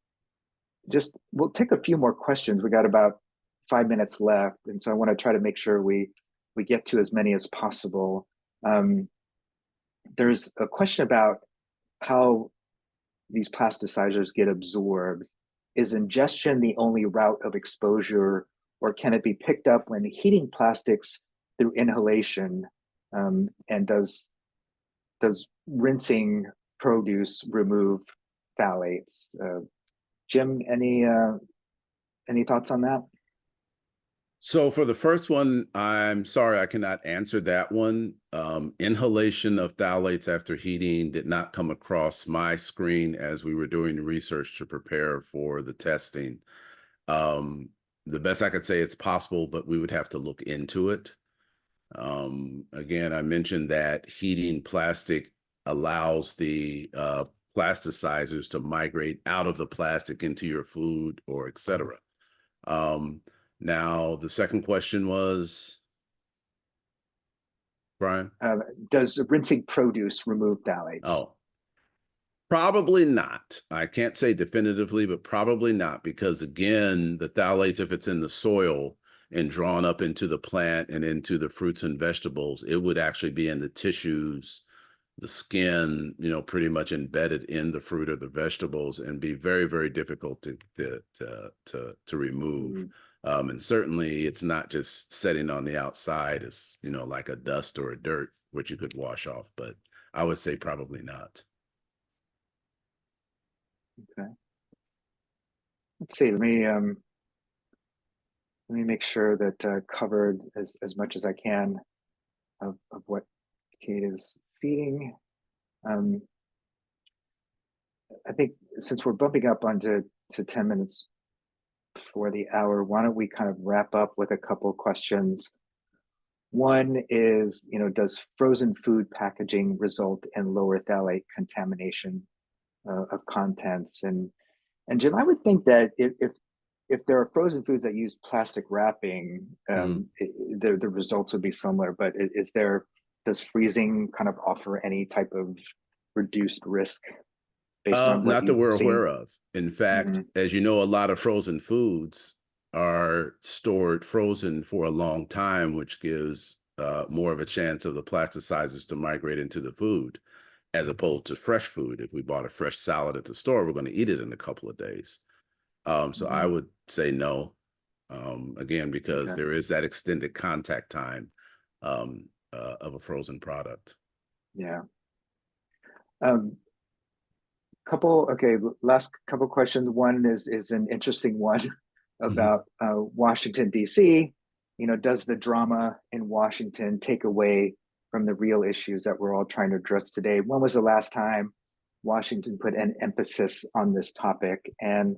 just, we'll take a few more questions. We got about 5 minutes left, and so I want to try to make sure we get to as many as possible. There's a question about how these plasticizers get absorbed. Is ingestion the only route of exposure, or can it be picked up when heating plastics through inhalation? And does rinsing produce remove phthalates? Jim, any thoughts on that? So for the first one, I'm sorry, I cannot answer that one. Inhalation of phthalates after heating did not come across my screen as we were doing the research to prepare for the testing. The best I could say, it's possible, but we would have to look into it. Again, I mentioned that heating plastic allows the plasticizers to migrate out of the plastic into your food, or et cetera. Now, the second question was, Brian? Does rinsing produce remove phthalates? Oh, probably not. I can't say definitively, but probably not, because again, the phthalates, if it's in the soil and drawn up into the plant and into the fruits and vegetables, it would actually be in the tissues, the skin, you know, pretty much embedded in the fruit or the vegetables, and be very, very difficult to remove. And certainly it's not just setting on the outside as, you know, like a dust or a dirt, which you could wash off, but I would say probably not. Okay. Let's see, let me make sure that covered as much as I can of what Kate is feeding. I think since we're bumping up onto 10 minutes before the hour, why don't we kind of wrap up with a couple of questions. One is, you know, does frozen food packaging result in lower phthalate contamination of contents? And Jim, I would think that if there are frozen foods that use plastic wrapping, the results would be similar. But does freezing kind of offer any type of reduced risk based on what Not that we're you've seen? aware of. In fact, as you know, a lot of frozen foods are stored frozen for a long time, which gives more of a chance of the plasticizers to migrate into the food, as opposed to fresh food. If we bought a fresh salad at the store, we're going to eat it in a couple of days. So I would say no. Again, because Okay. there is that extended contact time of a frozen product. Yeah. Last couple questions. One is an interesting one about Washington, D.C. Does the drama in Washington take away from the real issues that we're all trying to address today? When was the last time Washington put an emphasis on this topic? And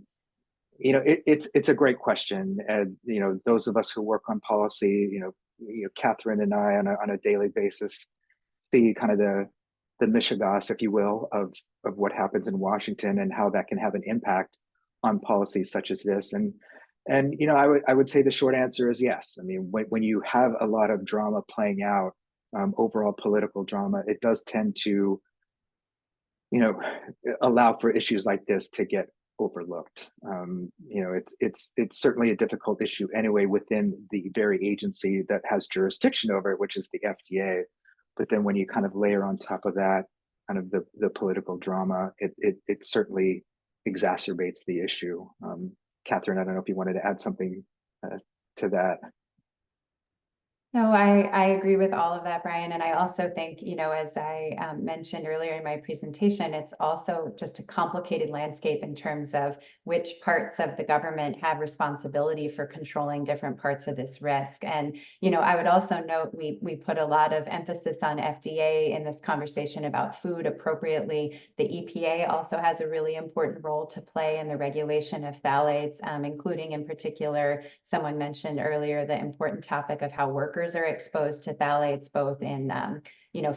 it's a great question. As those of us who work on policy, Catherine and I on a daily basis see kind of the mishigas, if you will, of what happens in Washington and how that can have an impact on policies such as this. And I would say the short answer is yes. I mean, when you have a lot of drama playing out, overall political drama, it does tend to allow for issues like this to get overlooked. It's certainly a difficult issue anyway within the very agency that has jurisdiction over it, which is the FDA. But then when you kind of layer on top of that kind of the political drama, it certainly exacerbates the issue. Catherine, I don't know if you wanted to add something to that. No, I agree with all of that, Brian. And I also think, as I mentioned earlier in my presentation, it's also just a complicated landscape in terms of which parts of the government have responsibility for controlling different parts of this risk. And, I would also note we put a lot of emphasis on FDA in this conversation about food appropriately. The EPA also has a really important role to play in the regulation of phthalates, including in particular, someone mentioned earlier, the important topic of how workers are exposed to phthalates, both in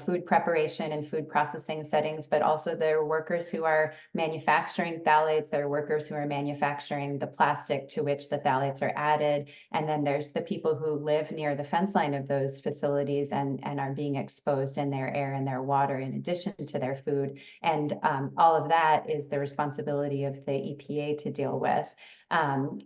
food preparation and food processing settings, but also there are workers who are manufacturing phthalates. There are workers who are manufacturing the plastic to which the phthalates are added. And then there's the people who live near the fence line of those facilities and are being exposed in their air and their water in addition to their food. And all of that is the responsibility of the EPA to deal with. And,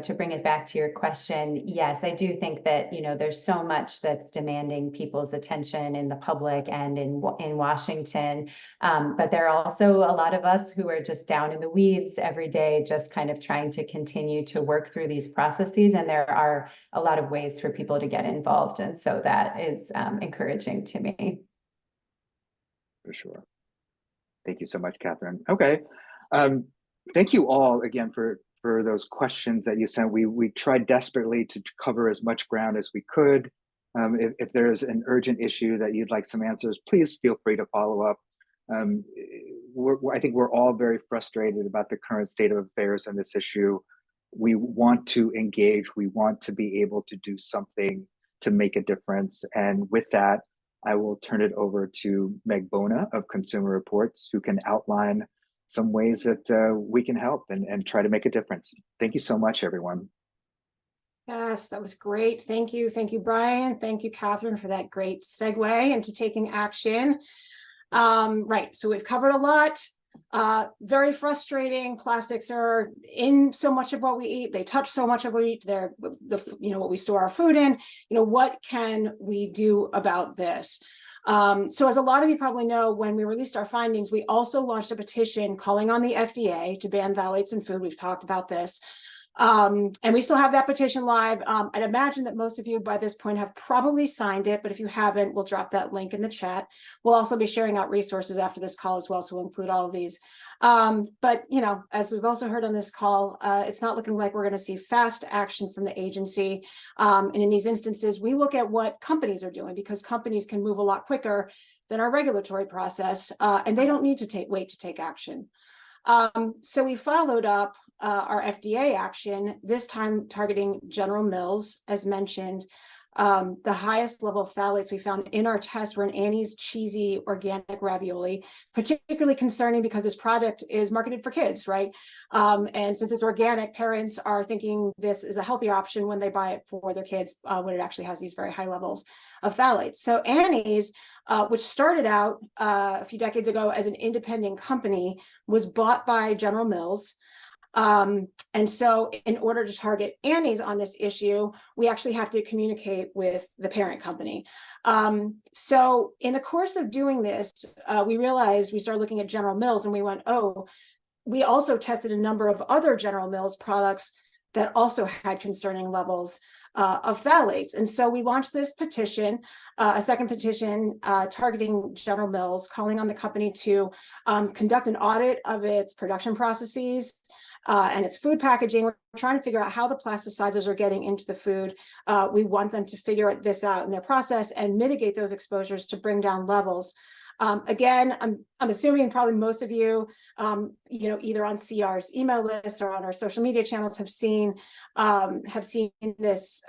to bring it back to your question, yes, I do think that, there's so much that's demanding people's attention in the public and in Washington. But there are also a lot of us who are just down in the weeds every day, just kind of trying to continue to work through these processes. And there are a lot of ways for people to get involved. And so that is encouraging to me. For sure. Thank you so much, Catherine. Okay. Thank you all again for those questions that you sent. We tried desperately to cover as much ground as we could. If there's an urgent issue that you'd like some answers, please feel free to follow up. I think we're all very frustrated about the current state of affairs on this issue. We want to engage. We want to be able to do something to make a difference. And with that, I will turn it over to Meg Bona of Consumer Reports, who can outline some ways that we can help and try to make a difference. Thank you so much, everyone. Yes, that was great. Thank you. Thank you, Brian. Thank you, Catherine, for that great segue into taking action. Right, so we've covered a lot. Very frustrating. Plastics are in so much of what we eat. They touch so much of what we eat. They're what we store our food in. What can we do about this? So as a lot of you probably know, when we released our findings, we also launched a petition calling on the FDA to ban phthalates in food. We've talked about this. And we still have that petition live. I'd imagine that most of you by this point have probably signed it, but if you haven't, we'll drop that link in the chat. We'll also be sharing out resources after this call as well, so we'll include all of these. But as we've also heard on this call, it's not looking like we're going to see fast action from the agency. And in these instances, we look at what companies are doing, because companies can move a lot quicker than our regulatory process, and they don't need to wait to take action. So we followed up our FDA action, this time targeting General Mills, as mentioned. The highest level of phthalates we found in our test were in Annie's cheesy organic ravioli, particularly concerning because this product is marketed for kids, right? And since it's organic, parents are thinking this is a healthier option when they buy it for their kids, when it actually has these very high levels of phthalates. So Annie's, which started out a few decades ago as an independent company, was bought by General Mills. And so in order to target Annie's on this issue, we actually have to communicate with the parent company. So in the course of doing this, we realized, we started looking at General Mills and we went, oh, we also tested a number of other General Mills products that also had concerning levels of phthalates. And so we launched this petition, a second petition targeting General Mills, calling on the company to conduct an audit of its production processes and its food packaging. We're trying to figure out how the plasticizers are getting into the food. We want them to figure this out in their process and mitigate those exposures to bring down levels. Again, I'm assuming probably most of you, either on CR's email list or on our social media channels have seen this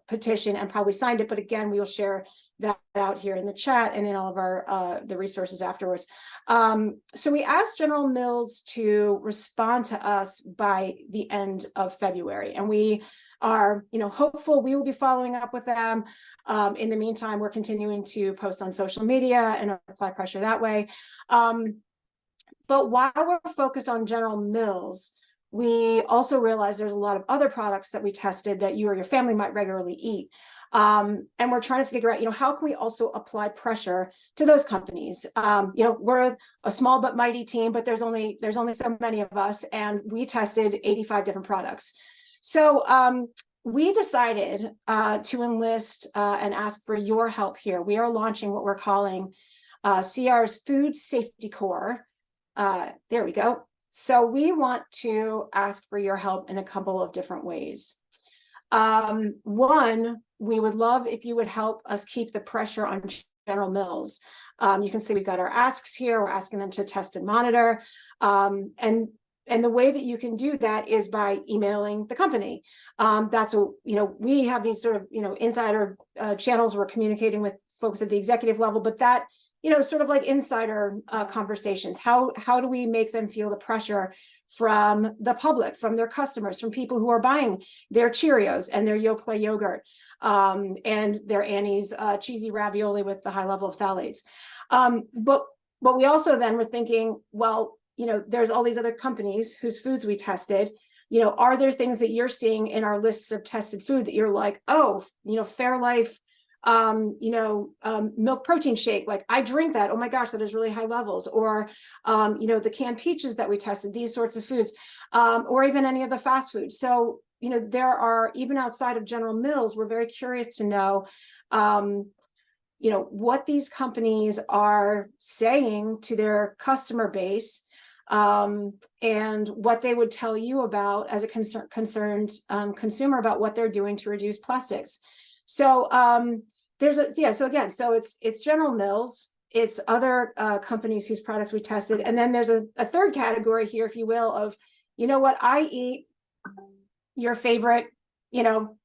petition and probably signed it. But again, we will share that out here in the chat and in all of our the resources afterwards. So we asked General Mills to respond to us by the end of February, and we are hopeful we will be following up with them. In the meantime, we're continuing to post on social media and apply pressure that way. But while we're focused on General Mills, we also realize there's a lot of other products that we tested that you or your family might regularly eat. And we're trying to figure out, how can we also apply pressure to those companies? We're a small but mighty team, but there's only so many of us, and we tested 85 different products. So we decided to enlist and ask for your help here. We are launching what we're calling CR's Food Safety Corps. There we go. So we want to ask for your help in a couple of different ways. One, we would love if you would help us keep the pressure on General Mills. You can see we've got our asks here. We're asking them to test and monitor. And the way that you can do that is by emailing the company. That's what, we have these sort of, insider channels. We're communicating with folks at the executive level, but that, sort of like insider conversations. How do we make them feel the pressure from the public, from their customers, from people who are buying their Cheerios and their Yoplait yogurt and their Annie's cheesy ravioli with the high level of phthalates. But we also then were thinking, well, there's all these other companies whose foods we tested. Are there things that you're seeing in our lists of tested food that you're like, oh, Fairlife, milk protein shake, like I drink that, oh my gosh, that is really high levels, or the canned peaches that we tested, these sorts of foods, or even any of the fast food. So there are, even outside of General Mills, we're very curious to know what these companies are saying to their customer base, and what they would tell you about as a concerned consumer about what they're doing to reduce plastics. So so it's General Mills, it's other companies whose products we tested, and then there's a third category here, if you will, of what I eat your favorite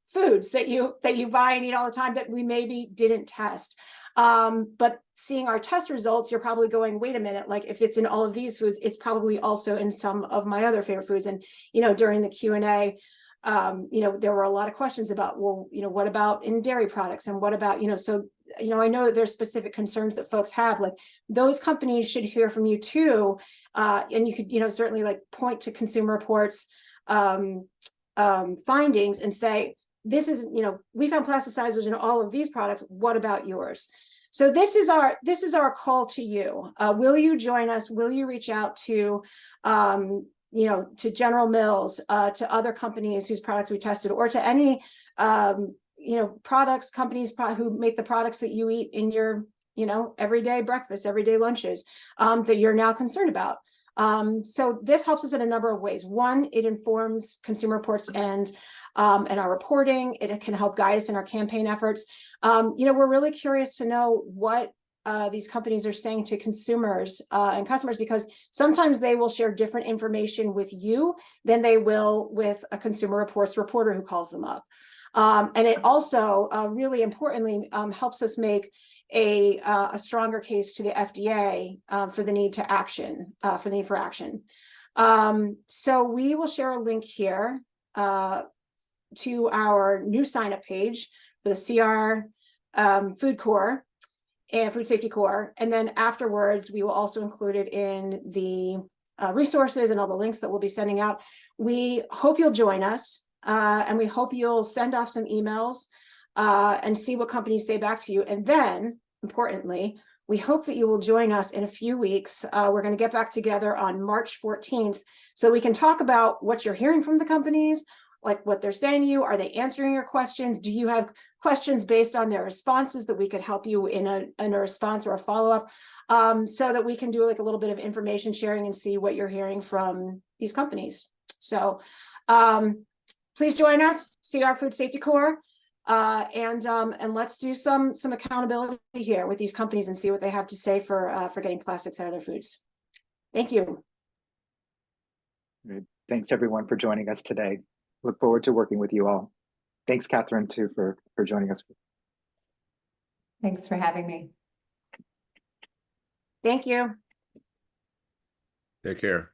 foods that you buy and eat all the time that we maybe didn't test. But seeing our test results, you're probably going, wait a minute, like if it's in all of these foods, it's probably also in some of my other favorite foods. And during the Q&A, there were a lot of questions about, well, what about in dairy products, and what about, so I know that there's specific concerns that folks have, like those companies should hear from you too. And you could certainly like point to Consumer Reports findings and say, this is, we found plasticizers in all of these products. What about yours? So this is our call to you. Will you join us? Will you reach out to, to General Mills, to other companies whose products we tested, or to any, companies who make the products that you eat in your, everyday breakfast, everyday lunches, that you're now concerned about. So this helps us in a number of ways. One, it informs Consumer Reports and our reporting. It can help guide us in our campaign efforts. We're really curious to know what these companies are saying to consumers and customers, because sometimes they will share different information with you than they will with a Consumer Reports reporter who calls them up. And it also, really importantly, helps us make a stronger case to the FDA for the need to action, for the need for action. So we will share a link here to our new sign up page for the CR Food Corps and Food Safety Corps. And then afterwards, we will also include it in the resources and all the links that we'll be sending out. We hope you'll join us, and we hope you'll send off some emails and see what companies say back to you. And then, importantly, we hope that you will join us in a few weeks. We're going to get back together on March 14th so we can talk about what you're hearing from the companies, like what they're saying to you? Are they answering your questions? Do you have questions based on their responses that we could help you in a response or a follow-up, so that we can do like a little bit of information sharing and see what you're hearing from these companies. So please join us, see our Food Safety Corps, and let's do some accountability here with these companies and see what they have to say for getting plastics out of their foods. Thank you. Great. Thanks everyone for joining us today. Look forward to working with you all. Thanks, Catherine, too, for joining us. Thanks for having me. Thank you. Take care.